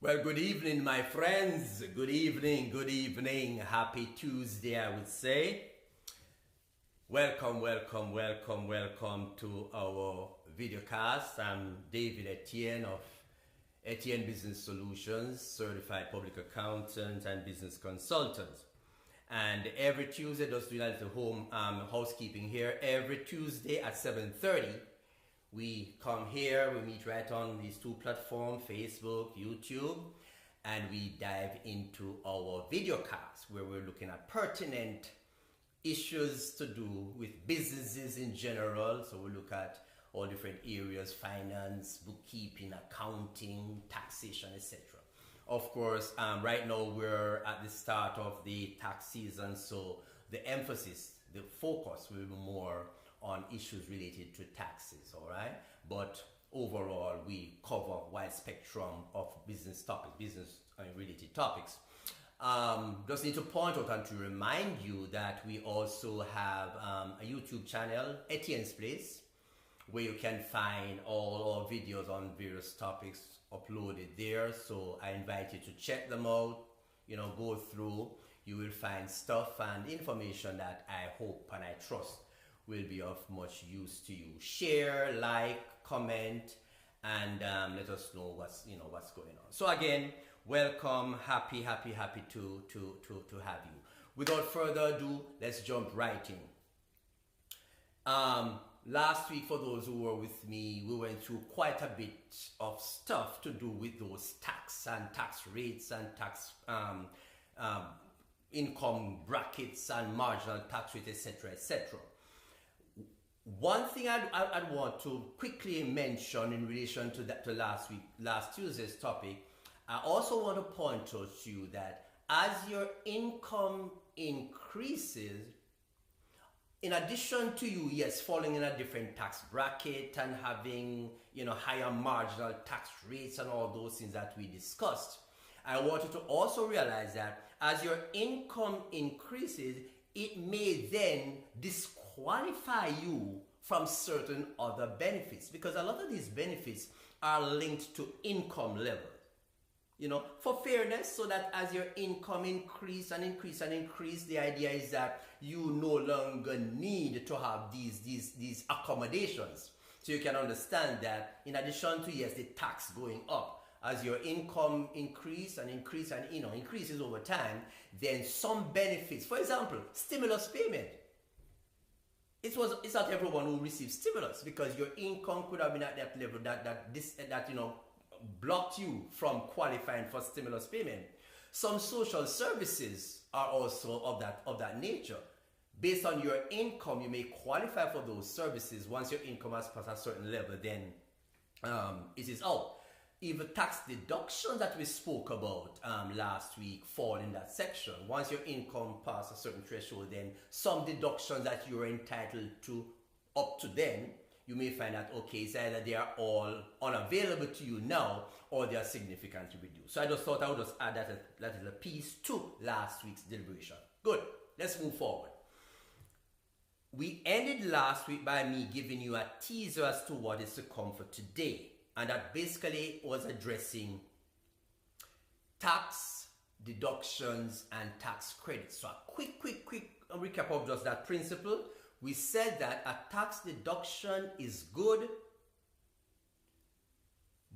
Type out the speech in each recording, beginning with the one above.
Well, good evening, my friends. Good evening, good evening. Happy Tuesday, I would say. Welcome to our videocast. I'm David Etienne of Etienne Business Solutions, certified public accountant and business consultant. And every Tuesday, just doing a little home housekeeping here. Every Tuesday at 7:30, we come here, we meet right on these two platforms, Facebook, YouTube, and we dive into our videocast where we're looking at pertinent issues to do with businesses in general. So we look at all different areas: finance, bookkeeping, accounting, taxation, etc. Of course, right now we're at the start of the tax season, so the emphasis, the focus will be more on issues related to taxes, all right? But overall, we cover a wide spectrum of business topics, business-related topics. Just need to point out and to remind you that we also have a YouTube channel, Etienne's Place, where you can find all our videos on various topics uploaded there. So I invite you to check them out, go through. You will find stuff and information that I hope and I trust will be of much use to you. Share, like, comment, and let us know what's going on. So again, welcome, happy to have you. Without further ado, let's jump right in. Last week, for those who were with me, we went through quite a bit of stuff to do with those tax and tax rates and tax income brackets and marginal tax rate, etc. One thing I'd want to quickly mention in relation to last Tuesday's topic, I also want to point out to you that as your income increases, in addition to you, falling in a different tax bracket and having, higher marginal tax rates and all those things that we discussed, I want you to also realize that as your income increases, it may then disqualify you from certain other benefits, because a lot of these benefits are linked to income level. For fairness, so that as your income increase, the idea is that you no longer need to have these accommodations. So you can understand that in addition to the tax going up, as your income increases over time, then some benefits, for example, stimulus payment. It's not everyone who receives stimulus, because your income could have been at that level that blocked you from qualifying for stimulus payment. Some social services are also of that nature. Based on your income, you may qualify for those services. Once your income has passed a certain level, then it is out. Even tax deductions that we spoke about last week fall in that section. Once your income passes a certain threshold, then some deductions that you're entitled to up to then, you may find that, it's either they are all unavailable to you now or they are significantly reduced. So I just thought I would just add that as a piece to last week's deliberation. Good, let's move forward. We ended last week by me giving you a teaser as to what is to come for today. And that basically was addressing tax deductions and tax credits. So a quick recap of just that principle. We said that a tax deduction is good,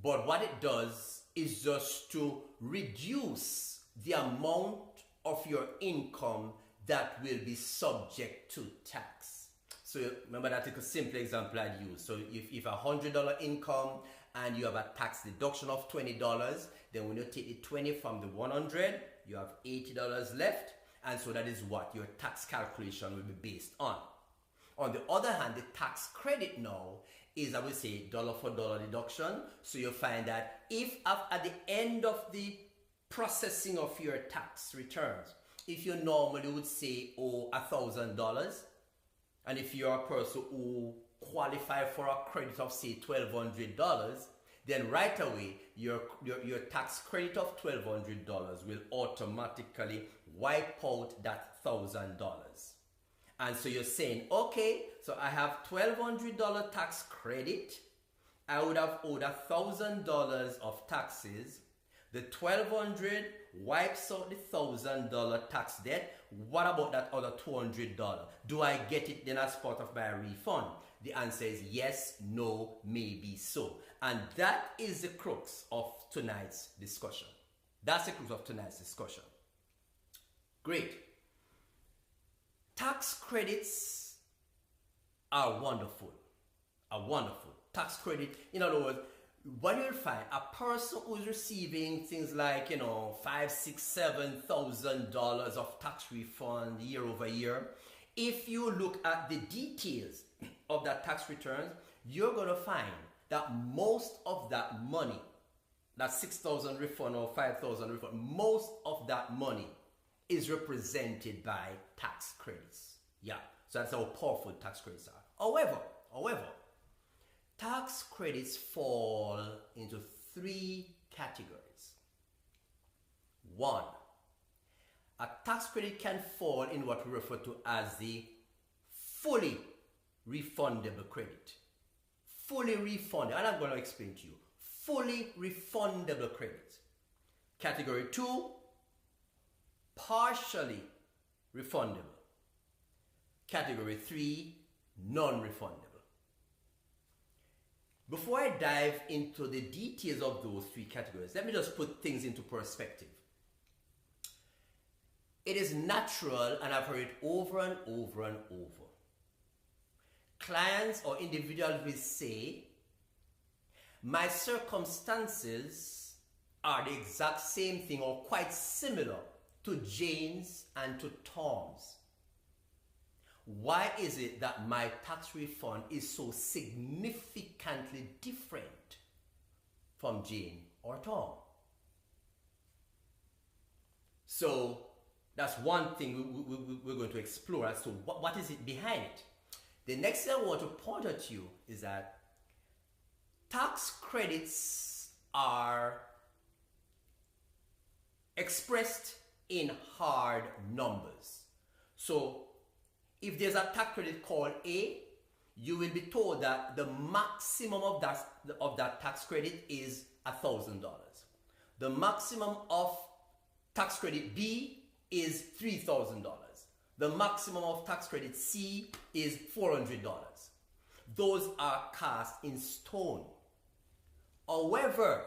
but what it does is just to reduce the amount of your income that will be subject to tax. So remember that a simple example I'd use. So if $100 income and you have a tax deduction of $20, then when you take the 20 from the 100, you have $80 left, and so that is what your tax calculation will be based on. On the other hand, the tax credit now is, I would say, dollar for dollar deduction. So you'll find that if at the end of the processing of your tax returns, if you normally would say owe $1,000, and if you're a person who qualify for a credit of say $1,200, then right away your tax credit of $1,200 will automatically wipe out that $1,000. And so you're saying, okay, so I have $1,200 tax credit. I would have owed $1,000 of taxes. The 1,200 wipes out the $1,000 tax debt. What about that other $200? Do I get it then as part of my refund? The answer is yes, no, maybe so. And that is the crux of tonight's discussion. That's the crux of tonight's discussion. Great. Tax credits are wonderful. Are wonderful. Tax credit, in other words, what you'll find, a person who's receiving things like, $5,000, $6,000, $7,000 of tax refund year over year, if you look at the details of that tax returns, you're going to find that most of that money, that 6,000 refund or 5,000 refund, most of that money is represented by tax credits. Yeah, so that's how powerful tax credits are. However, tax credits fall into three categories. One, a tax credit can fall in what we refer to as the fully refundable credit. Fully refundable, and I'm going to explain to you. Fully refundable credit. Category 2, partially refundable. Category 3, non-refundable. Before I dive into the details of those three categories, let me just put things into perspective. It is natural, and I've heard it over and over and over. Clients or individuals will say, my circumstances are the exact same thing or quite similar to Jane's and to Tom's. Why is it that my tax refund is so significantly different from Jane or Tom? So that's one thing we're going to explore as to what is it behind it. The next thing I want to point out to you is that tax credits are expressed in hard numbers. So if there's a tax credit called A, you will be told that the maximum of that tax credit is $1,000. The maximum of tax credit B is $3,000. The maximum of tax credit C is $400. Those are cast in stone. However,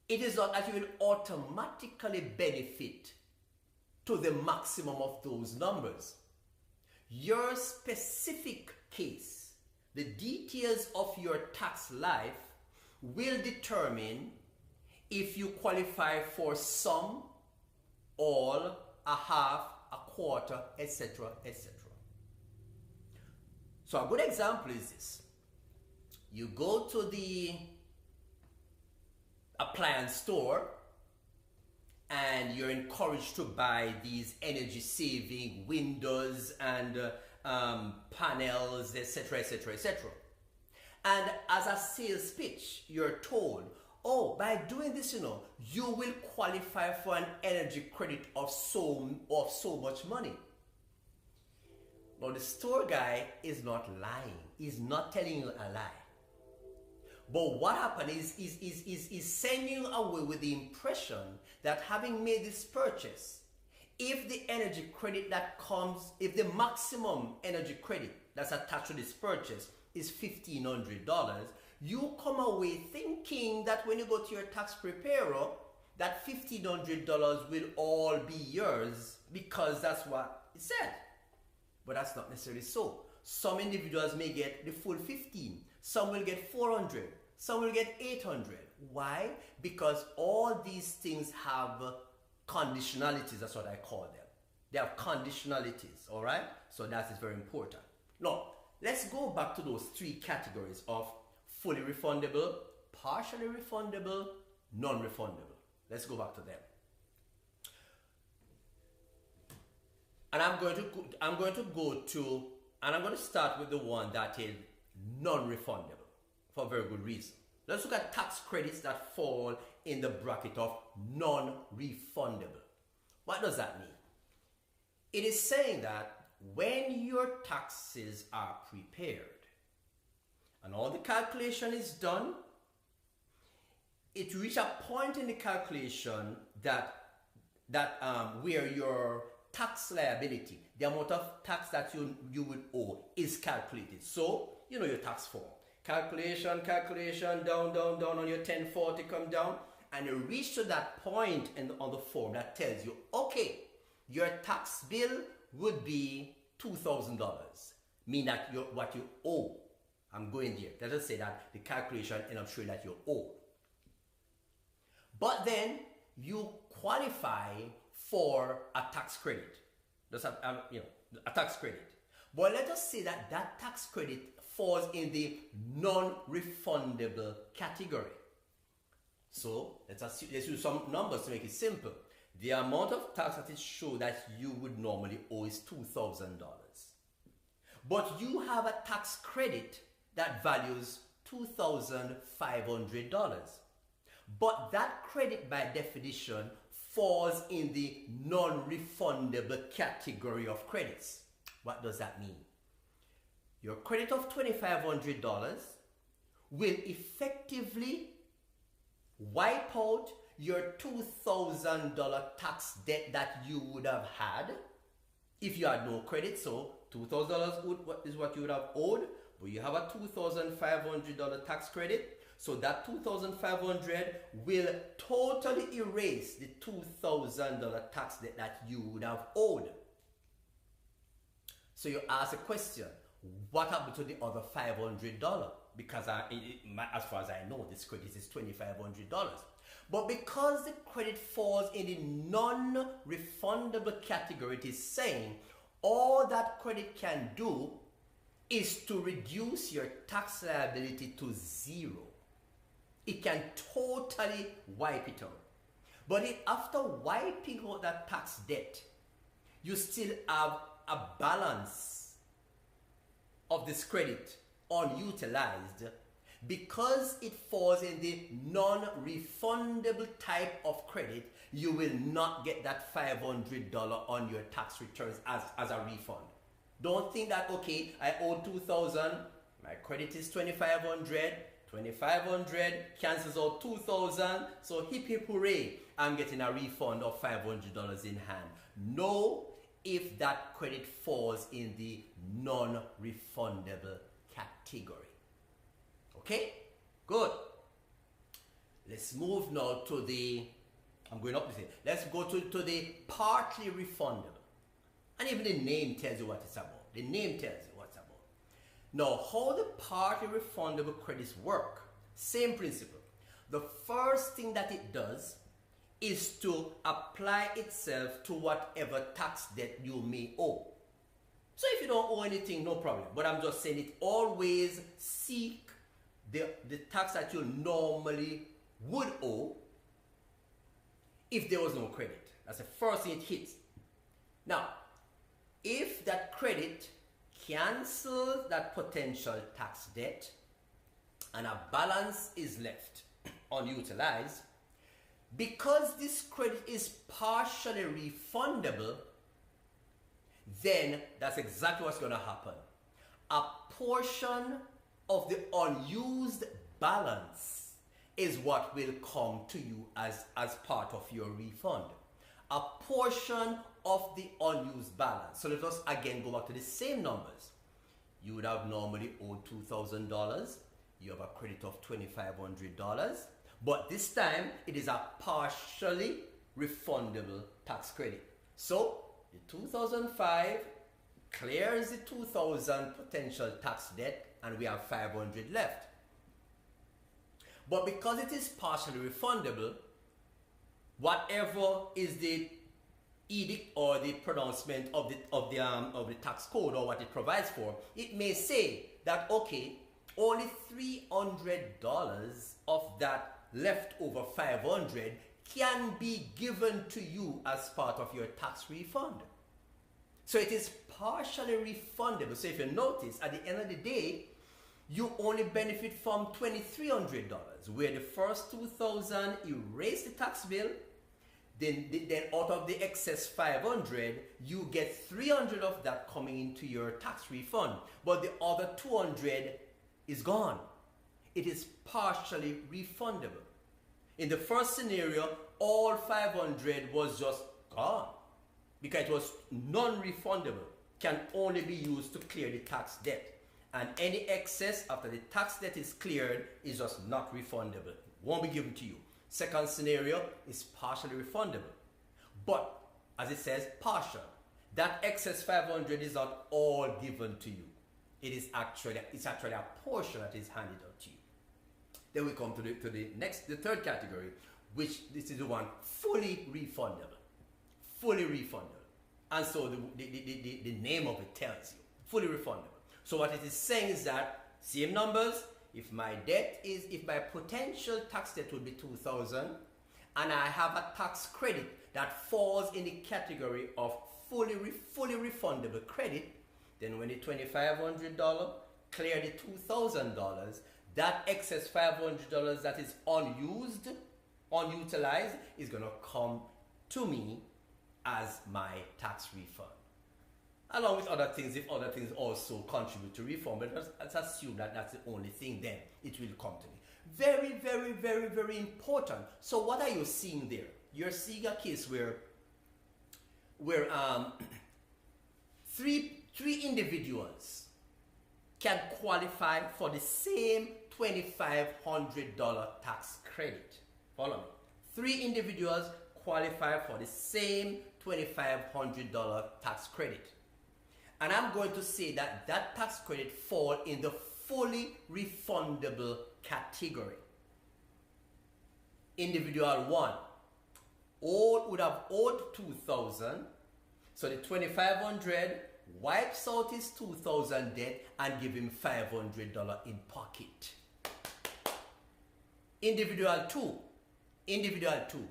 it is not that you will automatically benefit to the maximum of those numbers. Your specific case, the details of your tax life will determine if you qualify for some, all, a half, a quarter, etc., etc. So a good example is this. You go to the appliance store and you're encouraged to buy these energy saving windows and panels, etc., etc., etc. And as a sales pitch, you're told, oh, by doing this, you will qualify for an energy credit of so much money. Now the store guy is not lying. He's not telling you a lie. But what happened is sending you away with the impression that having made this purchase, if the energy credit that comes, if the maximum energy credit that's attached to this purchase is $1,500, you come away thinking that when you go to your tax preparer, that $1,500 will all be yours because that's what it said. But that's not necessarily so. Some individuals may get the full 15. Some will get 400. Some will get 800. Why? Because all these things have conditionalities. That's what I call them. They have conditionalities, all right? So that is very important. Now, let's go back to those three categories of fully refundable, partially refundable, non-refundable. Let's go back to them. And I'm going to start with the one that is non-refundable for a very good reason. Let's look at tax credits that fall in the bracket of non-refundable. What does that mean? It is saying that when your taxes are prepared and all the calculation is done, it reach a point in the calculation that where your tax liability, the amount of tax that you would owe, is calculated. So you know your tax form. Calculation, down on your 1040, come down, and you reach to that point on the form that tells you, okay, your tax bill would be $2,000, mean that what you owe. I'm going there. Let us say that the calculation and I'm sure that you owe. But then you qualify for a tax credit. That's a tax credit. But let us say that that tax credit falls in the non-refundable category. So let's use some numbers to make it simple. The amount of tax that it shows that you would normally owe is $2,000. But you have a tax credit that values $2,500. But that credit by definition falls in the non-refundable category of credits. What does that mean? Your credit of $2,500 will effectively wipe out your $2,000 tax debt that you would have had if you had no credit. So $2,000 is what you would have owed, but you have a $2,500 tax credit. So that $2,500 will totally erase the $2,000 tax debt that you would have owed. So you ask a question, what happened to the other $500? Because as far as I know, this credit is $2,500. But because the credit falls in the non-refundable category, it is saying all that credit can do is to reduce your tax liability to zero. It can totally wipe it out. But after wiping out that tax debt, you still have a balance of this credit unutilized. Because it falls in the non-refundable type of credit, you will not get that $500 on your tax returns as a refund. Don't think that, okay, I owe $2,000, my credit is $2,500, $2,500 cancels out $2,000, so hip hip hooray, I'm getting a refund of $500 in hand. No, if that credit falls in the non-refundable category. Okay, good. Let's move now to I'm going up this here. Let's go to the partly refundable. And even the name tells you what it's about. The name tells you what it's about. Now, how the partly refundable credits work, same principle. The first thing that it does is to apply itself to whatever tax debt you may owe. So if you don't owe anything, no problem. But I'm just saying it always seek the tax that you normally would owe if there was no credit. That's the first thing it hits. Now, if that credit cancels that potential tax debt and a balance is left unutilized, because this credit is partially refundable, then that's exactly what's going to happen. A portion of the unused balance is what will come to you as part of your refund. A portion of the unused balance. So let us again go back to the same numbers. You would have normally owed $2,000. You have a credit of $2,500. But this time it is a partially refundable tax credit. So the 2005 clears the 2000 potential tax debt and we have 500 left. But because it is partially refundable, whatever is the edict or the pronouncement of the tax code or what it provides for, it may say that okay, only $300 of that leftover 500 can be given to you as part of your tax refund. So it is partially refundable. So if you notice, at the end of the day, you only benefit from $2,300, where the first $2,000 erase the tax bill, then out of the excess 500, you get 300 of that coming into your tax refund, but the other 200 is gone. It is partially refundable. In the first scenario, all 500 was just gone because it was non-refundable, can only be used to clear the tax debt. And any excess after the tax debt is cleared is just not refundable. Won't be given to you. Second scenario is partially refundable. But as it says, partial. That excess 500 is not all given to you. It's actually a portion that is handed out to you. Then we come to the third category, which this is the one fully refundable. Fully refundable. And so the name of it tells you, fully refundable. So what it is saying is that, same numbers, if my potential tax debt would be 2,000, and I have a tax credit that falls in the category of fully refundable credit, then when the $2,500 clear the $2,000, that excess $500 that is unutilized is going to come to me as my tax refund. Along with other things, if other things also contribute to refund, but let's assume that that's the only thing, then it will come to me. Very, very, very, very important. So what are you seeing there? You're seeing a case where three individuals can qualify for the same $2,500 tax credit. Follow me. 3 individuals qualify for the same $2,500 tax credit. And I'm going to say that that tax credit falls in the fully refundable category. Individual 1 would have owed 2,000, so the 2,500 wipes out his 2,000 debt and give him $500 in pocket. Individual 2,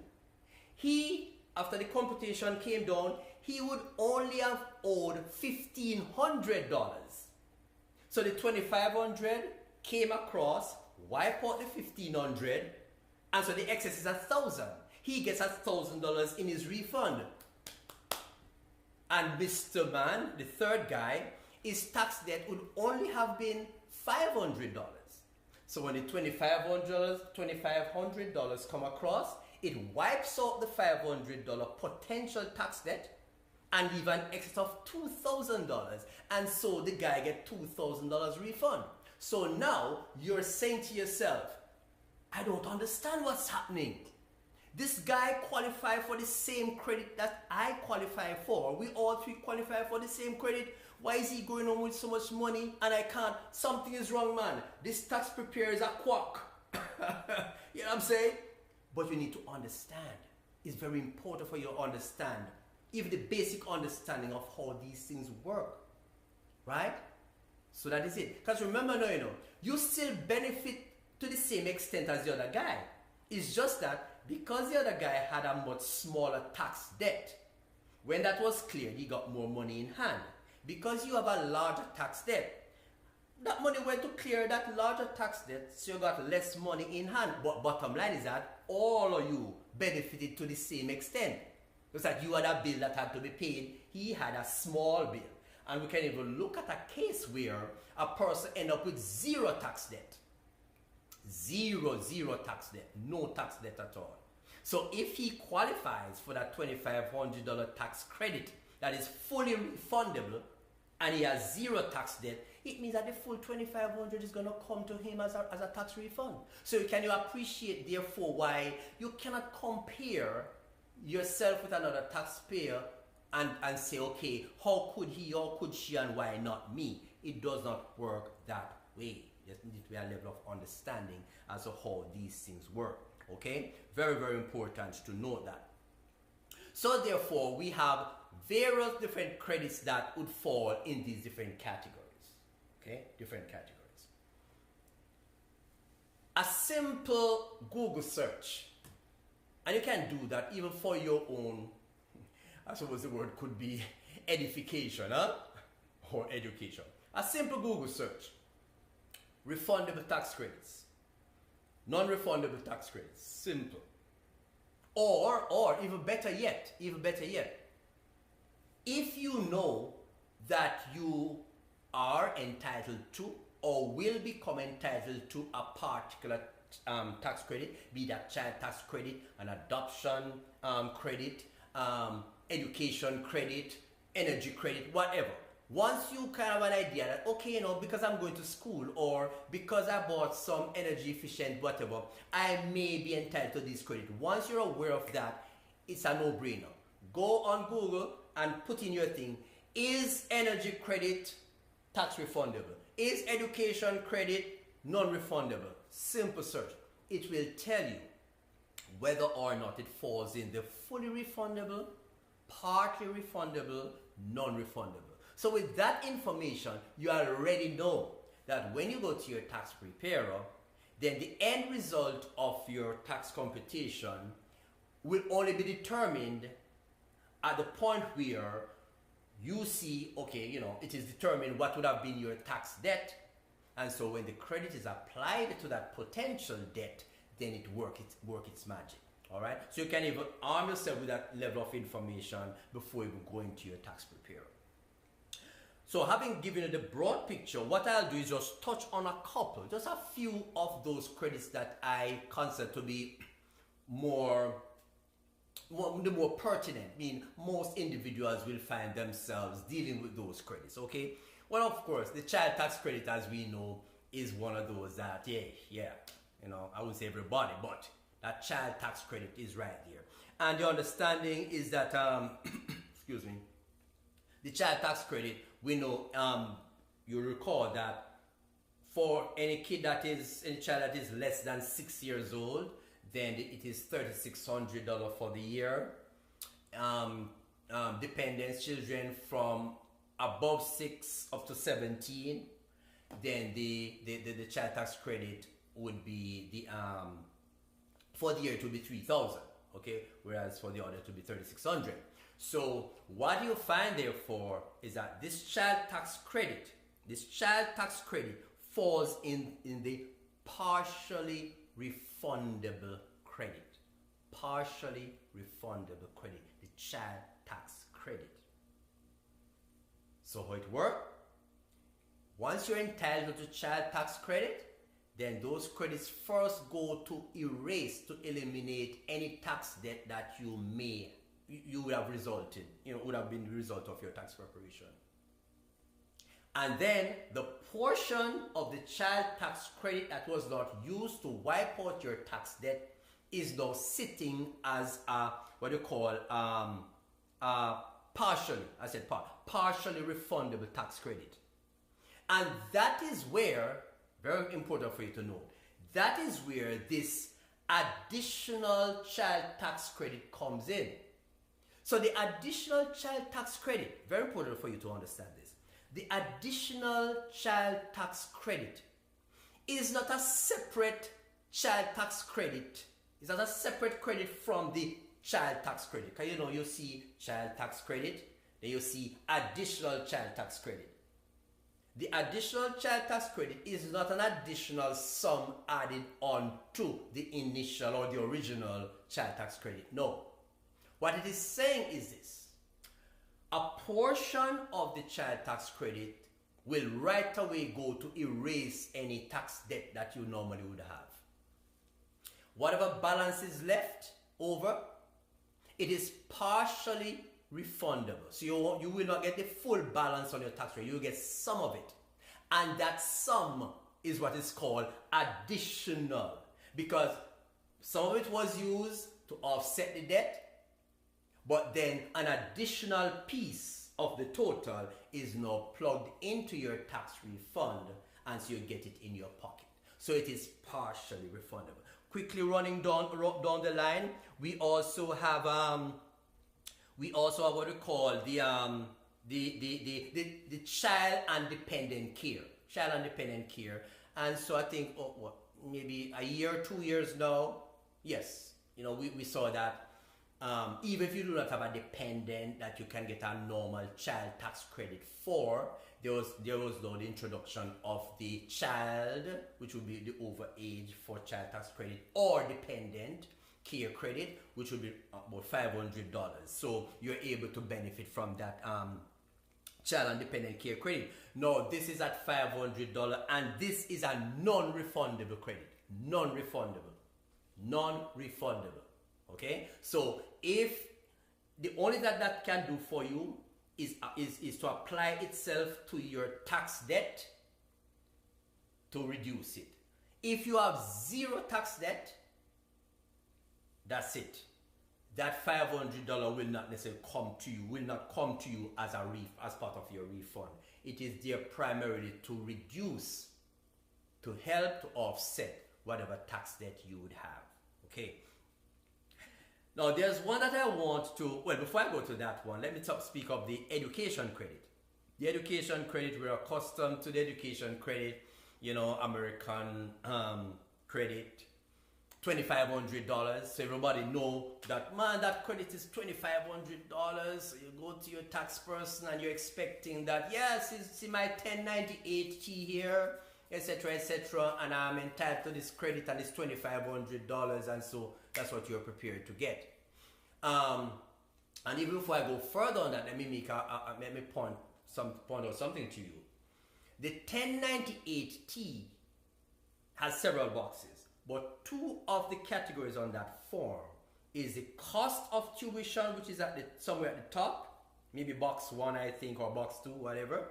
he, after the computation came down, he would only have owed $1,500. So the 2,500 came across, wipe out the 1,500, and so the excess is 1,000. He gets $1,000 in his refund. And Mr. Man, the third guy, his tax debt would only have been $500. So when the $2,500 come across, it wipes out the $500 potential tax debt and leave an excess of $2,000. And so the guy gets $2,000 refund. So now you're saying to yourself, I don't understand what's happening. This guy qualified for the same credit that I qualify for. We all three qualify for the same credit. Why is he going on with so much money and I can't? Something is wrong, man. This tax preparer is a quack. You know what I'm saying? But you need to understand. It's very important for you to understand, even the basic understanding of how these things work. Right? So that is it. Because remember now, you still benefit to the same extent as the other guy. It's just that because the other guy had a much smaller tax debt, when that was cleared, he got more money in hand. Because you have a larger tax debt, that money went to clear that larger tax debt, so you got less money in hand. But bottom line is that all of you benefited to the same extent. It's like you had a bill that had to be paid, he had a small bill. And we can even look at a case where a person ended up with zero tax debt. Zero tax debt, no tax debt at all. So if he qualifies for that $2,500 tax credit that is fully refundable and he has zero tax debt, it means that the full $2,500 is going to come to him as a tax refund. So can you appreciate therefore why you cannot compare yourself with another taxpayer and say, okay, how could he or could she and why not me? It does not work that way. There needs to be a level of understanding as to how these things work. Okay? Very, very important to note that. So therefore, we have various different credits that would fall in these different categories. Okay? Different categories. A simple Google search, and you can do that even for your own, I suppose the word could be edification, or education. A simple Google search. Refundable tax credits, non-refundable tax credits, simple. Or even better yet, if you know that you are entitled to or will become entitled to a particular tax credit, be that child tax credit, an adoption credit, education credit, energy credit, whatever. Once you kind of have an idea that, okay, you know, because I'm going to school or because I bought some energy efficient whatever, I may be entitled to this credit. Once you're aware of that, it's a no-brainer. Go on Google and put in your thing, is energy credit tax refundable? Is education credit non-refundable? Simple search. It will tell you whether or not it falls in the fully refundable, partly refundable, non-refundable. So with that information, you already know that when you go to your tax preparer, then the end result of your tax computation will only be determined at the point where you see, okay, you know, it is determined what would have been your tax debt. And so when the credit is applied to that potential debt, then it work its magic. All right. So you can even arm yourself with that level of information before even going to your tax preparer. So having given you the broad picture, what I'll do is just touch on a couple, just a few of those credits that I consider to be the more pertinent, meaning most individuals will find themselves dealing with those credits, okay? Well, of course, the child tax credit, as we know, is one of those that, yeah, you know, I wouldn't say everybody, but that child tax credit is right there. And the understanding is that, excuse me, the child tax credit, we know, you recall that for any child that is less than 6 years old, then it is $3,600 for the year. Dependent children from above 6 up to 17, then the child tax credit would be for the year it would be $3,000, okay, whereas for the other it would be $3,600. So what you find therefore is that this child tax credit falls in the partially refundable credit. Partially refundable credit, the child tax credit. So how it works? Once you're entitled to child tax credit, then those credits first go to erase, to eliminate any tax debt that you would have would have been the result of your tax preparation. And then the portion of the child tax credit that was not used to wipe out your tax debt is now sitting as a, what you call, partially refundable tax credit. And that is where, very important for you to know, that is where this additional child tax credit comes in. So the additional child tax credit, very important for you to understand this, the additional child tax credit is not a separate child tax credit. It's not a separate credit from the child tax credit. Because you know, you see child tax credit, then you see additional child tax credit. The additional child tax credit is not an additional sum added on to the initial or the original child tax credit. No. What it is saying is this. A portion of the child tax credit will right away go to erase any tax debt that you normally would have. Whatever balance is left over, it is partially refundable. So you will not get the full balance on your tax rate. You will get some of it. And that sum is what is called additional, because some of it was used to offset the debt, but then an additional piece of the total is now plugged into your tax refund, and so you get it in your pocket. So it is partially refundable. Quickly running down the line, we also have what we call the child and dependent care. And so I think maybe a year, 2 years now, yes, you know, we saw that even if you do not have a dependent that you can get a normal child tax credit for, there was now the introduction of the child, which would be the over age for child tax credit, or dependent care credit, which would be about $500. So you're able to benefit from that child and dependent care credit. Now this is at $500, and this is a non-refundable credit. non-refundable. Non-refundable. Okay? So if the only that can do for you is to apply itself to your tax debt to reduce it. If you have zero tax debt, that's it. That $500 will not necessarily come to you as part of your refund. It is there primarily to reduce, to help to offset whatever tax debt you would have. Okay. Now there's one that I want to, well, before I go to that one, let me speak of the education credit. The education credit, we're accustomed to the education credit, American credit, $2,500. So everybody know that, man, that credit is $2,500. So you go to your tax person and you're expecting that, yes, see my 1098T here, etc., and I'm entitled to this credit and it's $2,500, and so that's what you're prepared to get. And even before I go further on that, let me point out something to you. The 1098T has several boxes, but two of the categories on that form is the cost of tuition, which is somewhere at the top, maybe box 1, I think, or box 2, whatever.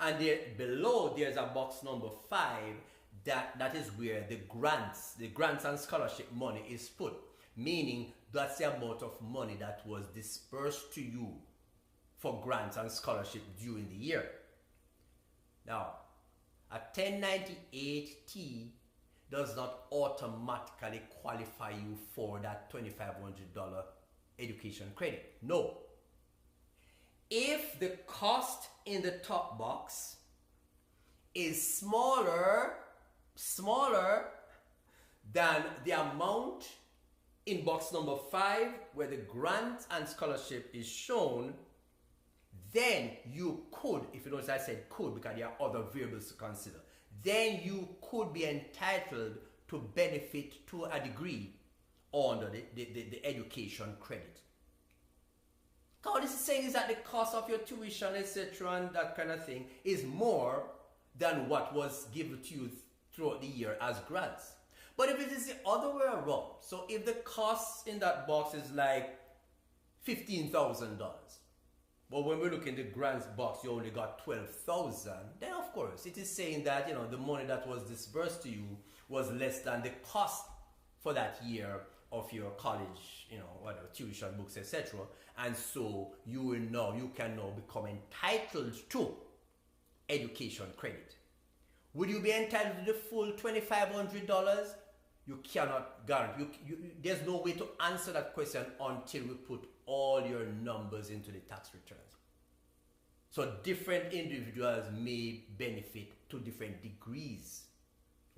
And there below there's a box number 5 that is where the grants and scholarship money is put, meaning that's the amount of money that was dispersed to you for grants and scholarship during the year. Now, a 1098T does not automatically qualify you for that $2,500 education credit. No. If the cost in the top box is smaller than the amount in box number 5 where the grant and scholarship is shown, then you could, if you notice I said could because there are other variables to consider, then you could be entitled to benefit to a degree under the education credit. All this is saying is that the cost of your tuition, etc., and that kind of thing is more than what was given to you throughout the year as grants. But if it is the other way around, so if the cost in that box is like $15,000, but when we look in the grants box, you only got $12,000, then of course it is saying that the money that was disbursed to you was less than the cost for that year of your college, whatever, tuition, books, etc. And so you can now become entitled to education credit. Would you be entitled to the full $2,500? You cannot guarantee. There's no way to answer that question until we put all your numbers into the tax returns. So different individuals may benefit to different degrees.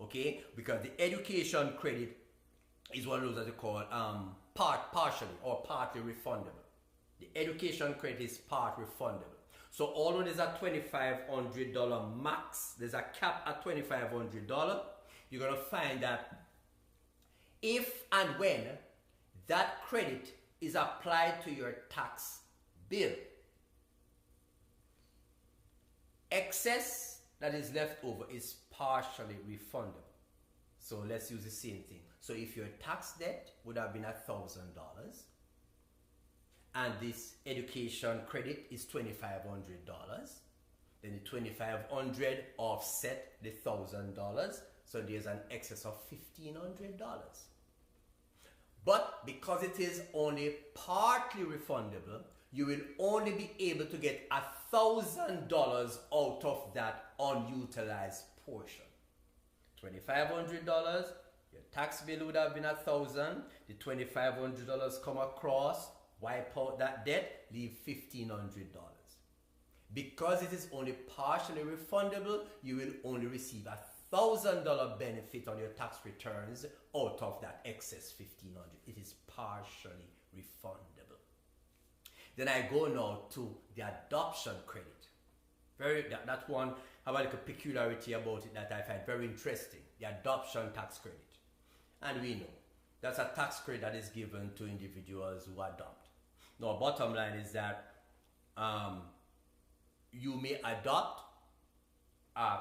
Okay? Because the education credit is one of those that they call partially or partly refundable. The education credit is part refundable. So although there's a $2,500 max, there's a cap at $2,500, you're going to find that if and when that credit is applied to your tax bill, excess that is left over is partially refundable. So let's use the same thing. So if your tax debt would have been $1,000 and this education credit is $2,500, then the $2,500 offset the $1,000, so there's an excess of $1,500. But because it is only partly refundable, you will only be able to get $1,000 out of that unutilized portion. $2,500, your tax bill would have been $1,000. The $2,500 come across, wipe out that debt, leave $1,500. Because it is only partially refundable, you will only receive $1,000 benefit on your tax returns out of that excess $1,500. It is partially refundable. Then I go now to the adoption credit. That one have a little peculiarity about it that I find very interesting. The adoption tax credit. And we know that's a tax credit that is given to individuals who adopt. Now, bottom line is that you may adopt a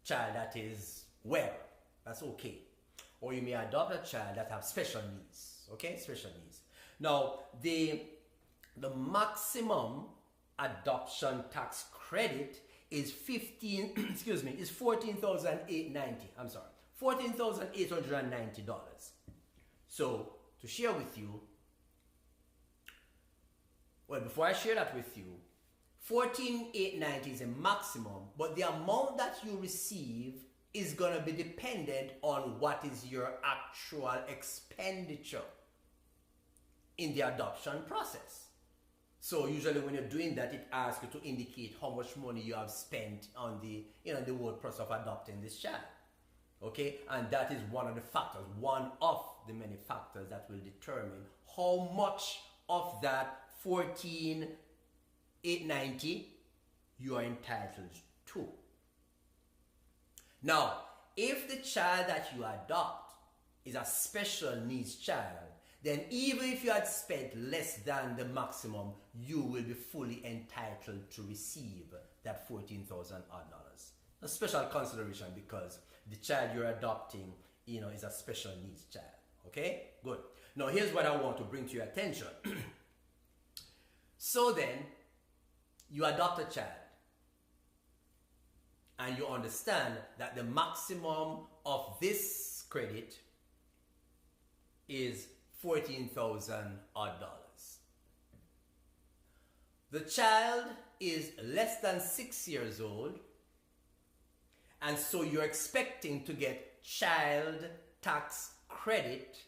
child that is well, That's okay. Or you may adopt a child that have special needs. Okay, special needs. Now, the maximum adoption tax credit is 14,890. I'm sorry, $14,890. So to share with you, well, before I share that with you, 14,890 is a maximum, but the amount that you receive is going to be dependent on what is your actual expenditure in the adoption process. So usually when you're doing that, it asks you to indicate how much money you have spent on the whole process of adopting this child. Okay, and that is one of the factors, one of the many factors that will determine how much of that 14,890 you are entitled to. Now, if the child that you adopt is a special needs child, then even if you had spent less than the maximum, you will be fully entitled to receive that $14,000 odd. A special consideration because the child you're adopting, is a special needs child. Okay, good. Now here's what I want to bring to your attention. So then, you adopt a child, and you understand that the maximum of this credit is $14,000 odd. The child is less than 6 years old, and so you're expecting to get child tax credit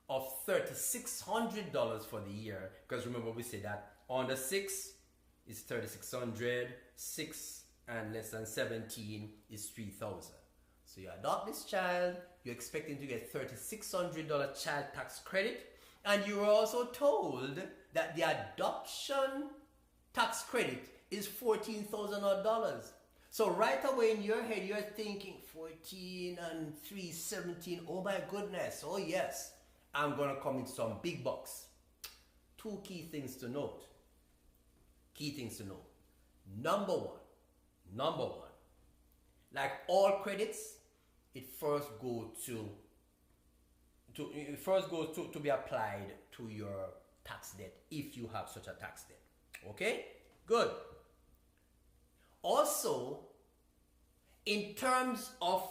of $3,600 for the year, because remember we said that under 6 is $3,600, 6 and less than 17 is $3,000. So you adopt this child, you're expecting to get $3,600 child tax credit, and you were also told that the adoption tax credit is $14,000 odd. So right away in your head you're thinking 14 and 3, 17. Oh my goodness, oh yes, I'm gonna come in some big bucks. Two key things to note. Number one, like all credits, it first goes to be applied to your tax debt if you have such a tax debt. Okay, good. Also, in terms of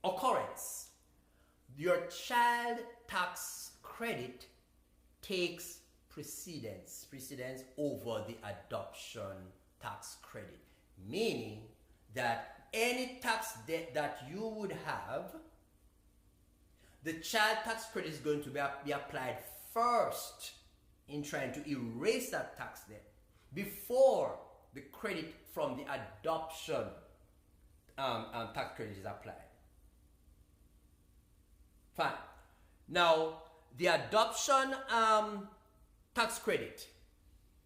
occurrence, your child tax credit takes precedence over the adoption tax credit, meaning that any tax debt that you would have, the child tax credit is going to be applied first in trying to erase that tax debt before the credit from the adoption tax credit is applied. Fine. Now, the adoption tax credit,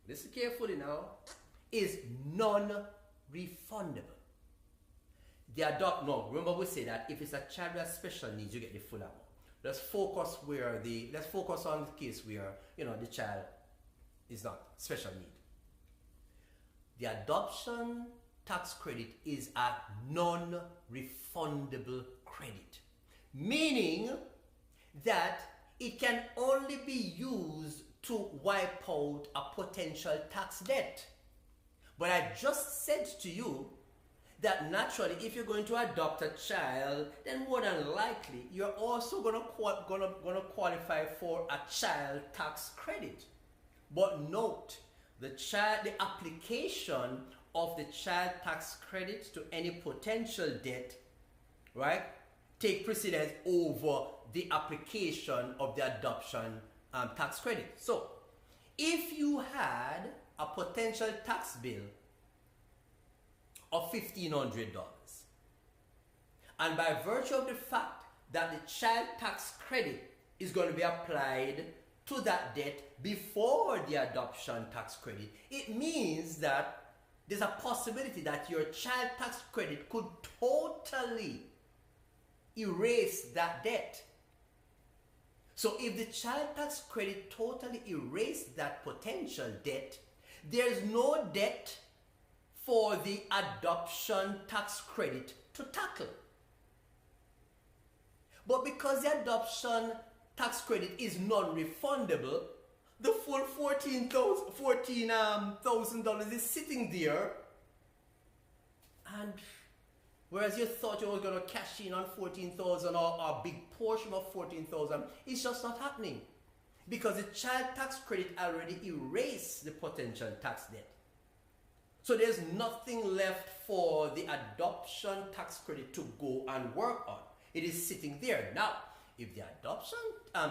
listen carefully now, is non-refundable. Remember we say that if it's a child with special needs, you get the full amount. Let's focus on the case where the child is not special need. The adoption tax credit is a non-refundable credit, meaning that it can only be used to wipe out a potential tax debt. But I just said to you that naturally, if you're going to adopt a child, then more than likely you're also going to qualify for a child tax credit. But note, the application of the child tax credit to any potential debt, right, take precedence over the application of the adoption tax credit. So, if you had a potential tax bill of $1,500, and by virtue of the fact that the child tax credit is going to be applied to that debt before the adoption tax credit, it means that there's a possibility that your child tax credit could totally erase that debt. So if the child tax credit totally erased that potential debt, there's no debt for the adoption tax credit to tackle. But because the adoption tax credit is non-refundable, the full $14,000 is sitting there, and whereas you thought you were going to cash in on 14,000 or a big portion of 14,000, it's just not happening because the child tax credit already erased the potential tax debt. So there's nothing left for the adoption tax credit to go and work on. It is sitting there. Now, if the adoption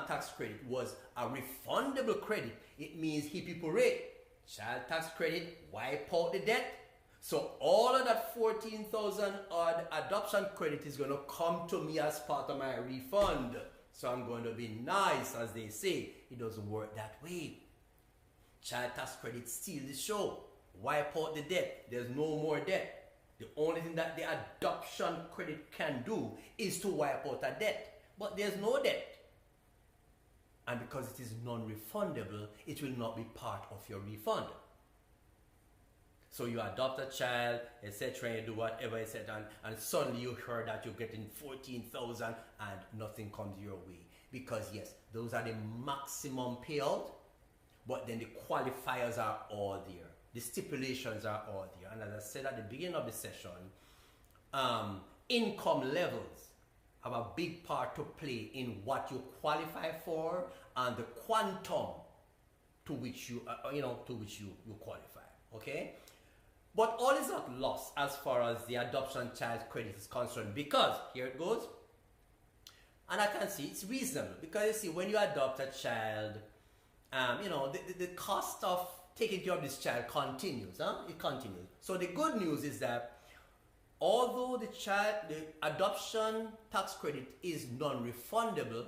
tax credit was a refundable credit, it means hippie parade. Child tax credit, wipe out the debt. So all of that 14,000 odd adoption credit is going to come to me as part of my refund. So I'm going to be nice, as they say. It doesn't work that way. Child tax credit steals the show. Wipe out the debt. There's no more debt. The only thing that the adoption credit can do is to wipe out a debt. But there's no debt. And because it is non-refundable, it will not be part of your refund. So you adopt a child, etc., and you do whatever, etc., and suddenly you heard that you're getting 14,000 and nothing comes your way. Because yes, those are the maximum payout, but then the qualifiers are all there. The stipulations are all there. And as I said at the beginning of the session, income levels have a big part to play in what you qualify for and the quantum to which you qualify. Okay, but all is not lost as far as the adoption child credit is concerned, because here it goes, and I can see it's reasonable because you see when you adopt a child, the cost of taking care of this child continues. It continues. So the good news is that although the adoption tax credit is non-refundable,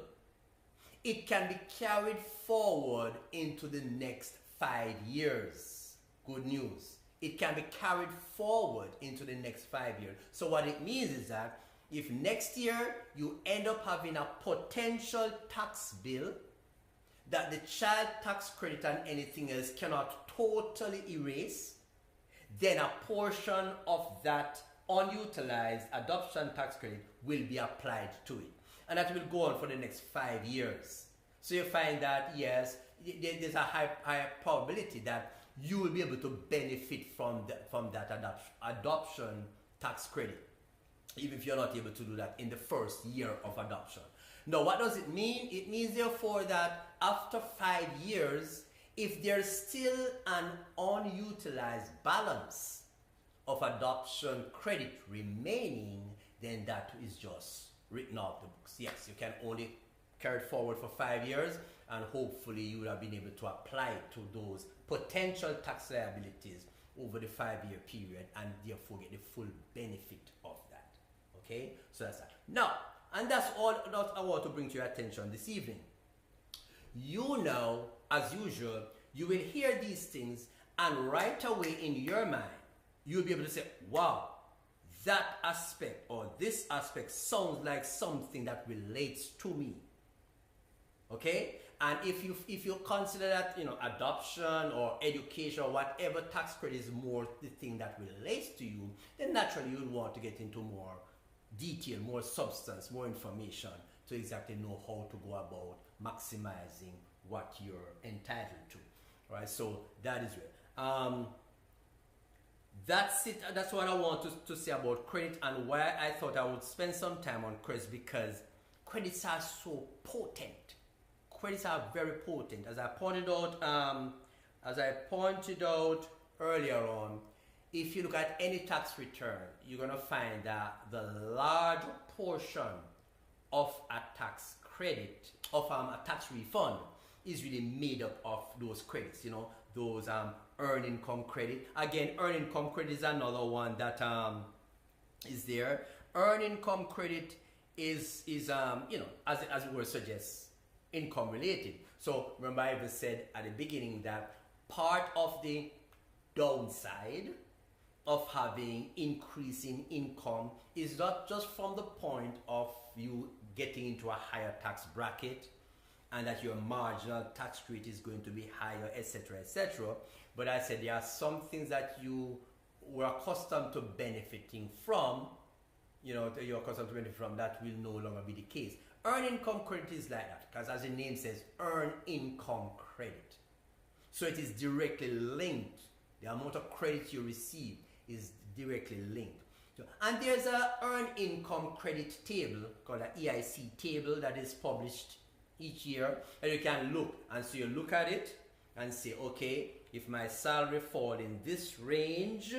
it can be carried forward into the next 5 years. Good news. It can be carried forward into the next 5 years. So what it means is that if next year you end up having a potential tax bill that the child tax credit and anything else cannot totally erase, then a portion of that unutilized adoption tax credit will be applied to it. And that will go on for the next 5 years. So you find that, yes, there's a high probability that you will be able to benefit from that adoption tax credit, even if you're not able to do that in the first year of adoption. Now, what does it mean? It means, therefore, that after 5 years, if there's still an unutilized balance of adoption credit remaining, then that is just written off the books. Yes, you can only carry it forward for 5 years, and hopefully you would have been able to apply it to those potential tax liabilities over the 5-year period and therefore get the full benefit of that. Okay, so that's that. Now, and that's all that I want to bring to your attention this evening. You know, as usual, you will hear these things, and right away in your mind, you'll be able to say, wow, that aspect or this aspect sounds like something that relates to me. Okay? And if you consider that, adoption or education or whatever tax credit is more the thing that relates to you, then naturally you'll want to get into more detail, more substance, more information to exactly know how to go about maximizing what you're entitled to. All right? So that is it. That's it. That's what I want to say about credit and why I thought I would spend some time on credits, because credits are so potent. Credits are very potent. As I pointed out earlier on, if you look at any tax return, you're going to find that the large portion of a tax credit, of a tax refund, is really made up of those credits. Those earned income credit. Again, earned income credit is another one that is there. Earned income credit is as the word suggests, income related. So remember, I even said at the beginning that part of the downside of having increasing income is not just from the point of you getting into a higher tax bracket and that your marginal tax rate is going to be higher, etc., etc. But I said there are some things that you were accustomed to benefiting from, you're accustomed to benefit from, that will no longer be the case. Earned income credit is like that, because as the name says, earned income credit. So it is directly linked. The amount of credit you receive is directly linked. And there's a earned income credit table called an EIC table that is published each year, and you can look. And so you look at it and say, okay, if my salary fall in this range,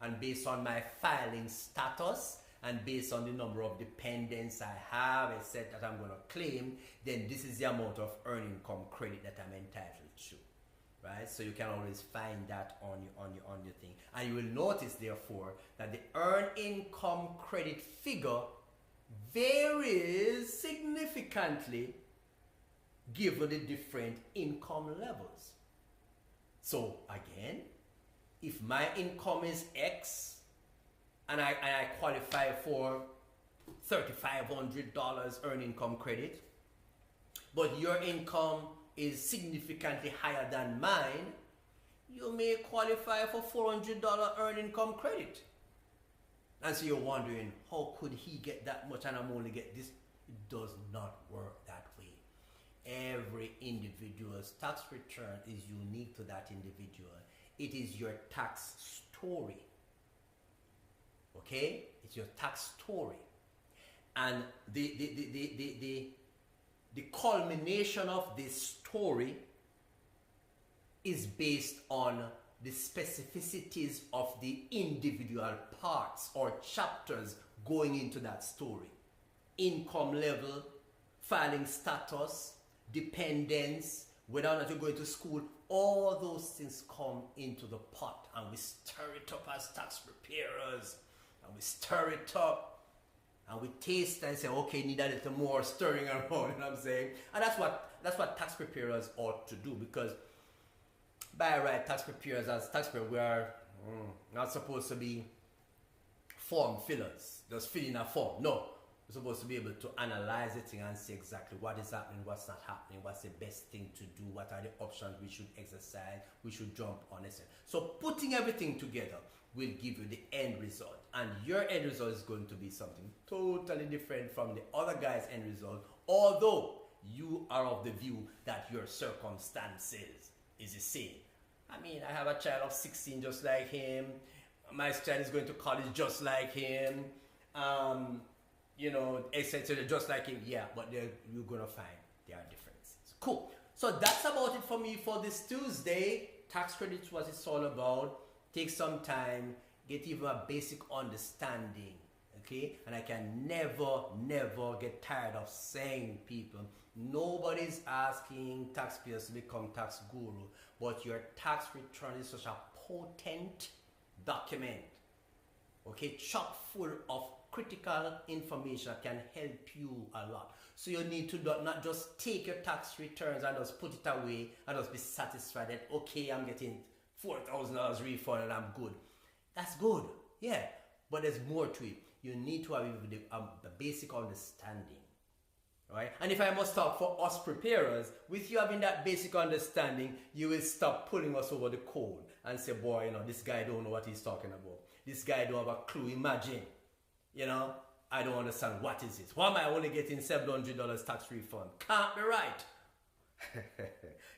and based on my filing status, and based on the number of dependents I have, etc., that I'm going to claim, then this is the amount of earned income credit that I'm entitled to. Right? So you can always find that on your thing. And you will notice, therefore, that the earned income credit figure varies significantly given the different income levels. So again, if my income is X and I qualify for $3,500 earned income credit, but your income is significantly higher than mine, you may qualify for $400 earned income credit. And so you're wondering, how could he get that much and I'm only get this? It does not work that way. Every individual's tax return is unique to that individual. It is your tax story. Okay? It's your tax story. And the culmination of this story is based on the specificities of the individual parts or chapters going into that story. Income level, filing status, dependence, whether or not you're going to school, all those things come into the pot, and we stir it up as tax preparers, and we stir it up, and we taste and say, okay, need a little more stirring around, you know what I'm saying? And that's what tax preparers ought to do, because by right, tax preparers, as tax preparers, we are not supposed to be form fillers, just fill in a form. No, we're supposed to be able to analyze it and see exactly what is happening, what's not happening, what's the best thing to do, what are the options we should exercise, we should jump on it. So putting everything together will give you the end result, and your end result is going to be something totally different from the other guy's end result, although you are of the view that your circumstances is the same. I mean, I have a child of 16 just like him. My child is going to college just like him. Etc. Just like him. Yeah, but you're going to find there are differences. Cool. So that's about it for me for this Tuesday. Tax credits, what it's all about. Take some time. Get even a basic understanding. Okay? And I can never get tired of saying, people, nobody's asking taxpayers to become tax guru, but your tax return is such a potent document, okay, chock full of critical information that can help you a lot. So you need to not just take your tax returns and just put it away and just be satisfied that, okay, I'm getting $4,000 refund and I'm good. That's good, yeah, but there's more to it. You need to have the basic understanding. Right? And if I must talk for us preparers, with you having that basic understanding, you will stop pulling us over the coal and say, boy, this guy don't know what he's talking about. This guy don't have a clue. Imagine, I don't understand. What is it? Why am I only getting $700 tax refund? Can't be right.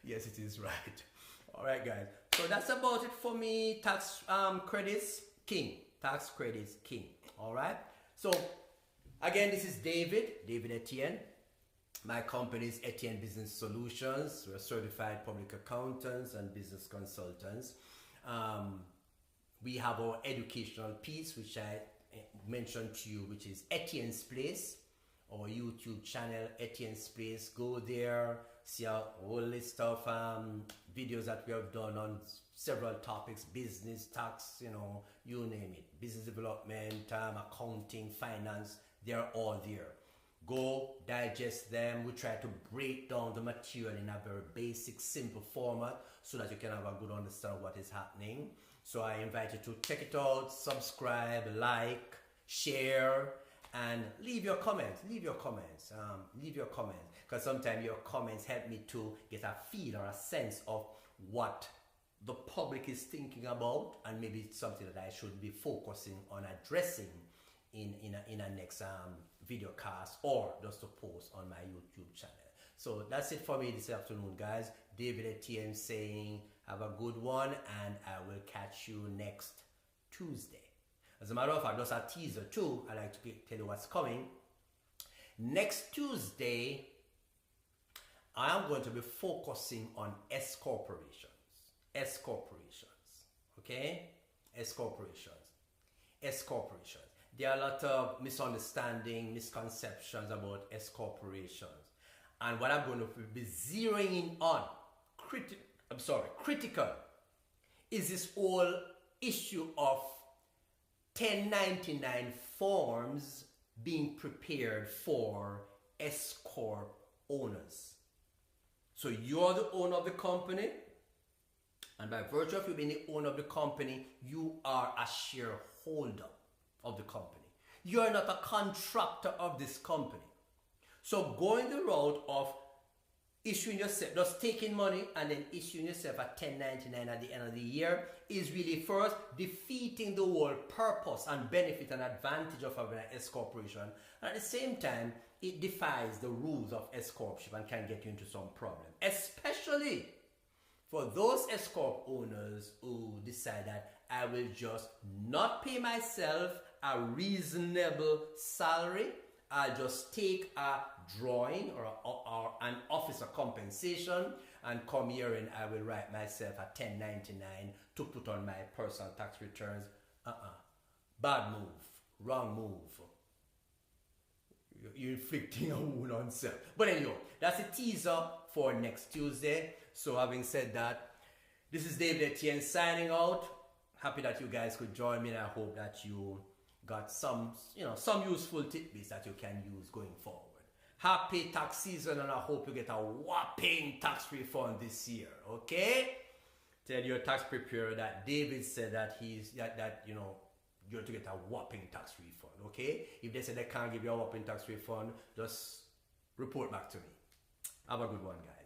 Yes, it is right. All right, guys. So that's about it for me. Tax credits, king. Tax credits, king. All right. So again, this is David Etienne. My company is Etienne Business Solutions. We're certified public accountants and business consultants. We have our educational piece, which I mentioned to you, which is Etienne's Place, our YouTube channel, Etienne's Place. Go there, see a whole list of videos that we have done on several topics, business, tax, you name it, business development, accounting, finance, they're all there. Go digest them. We try to break down the material in a very basic, simple format so that you can have a good understanding of what is happening. So I invite you to check it out, subscribe, like, share, and leave your comments. Leave your comments, because sometimes your comments help me to get a feel or a sense of what the public is thinking about, and maybe it's something that I should be focusing on addressing in a next video cast, or just to post on my YouTube channel. So that's it for me this afternoon, guys. David Etienne saying have a good one, and I will catch you next Tuesday. As a matter of fact, just a teaser too, I like to tell you what's coming. Next Tuesday, I am going to be focusing on S corporations. S corporations. Okay? S corporations. S corporations. There are a lot of misunderstanding, misconceptions about S corporations. And what I'm going to be zeroing in on, critical, is this whole issue of 1099 forms being prepared for S corp owners. So you're the owner of the company, and by virtue of you being the owner of the company, you are a shareholder of the company. You are not a contractor of this company. So going the route of issuing yourself, just taking money and then issuing yourself a 1099 at the end of the year is really first defeating the whole purpose and benefit and advantage of having an S corporation. And at the same time, it defies the rules of S corpship and can get you into some problem, especially for those S corp owners who decide that I will just not pay myself a reasonable salary. I'll just take a drawing or an officer compensation and come here and I will write myself a 1099 to put on my personal tax returns. Bad move. Wrong move. You're inflicting a wound on self. But anyway, that's a teaser for next Tuesday. So having said that, this is David Etienne signing out. Happy that you guys could join me, and I hope that you got some useful tidbits that you can use going forward. Happy tax season, and I hope you get a whopping tax refund this year. Okay? Tell your tax preparer that David said that you're to get a whopping tax refund. Okay? If they say they can't give you a whopping tax refund, just report back to me. Have a good one, guys.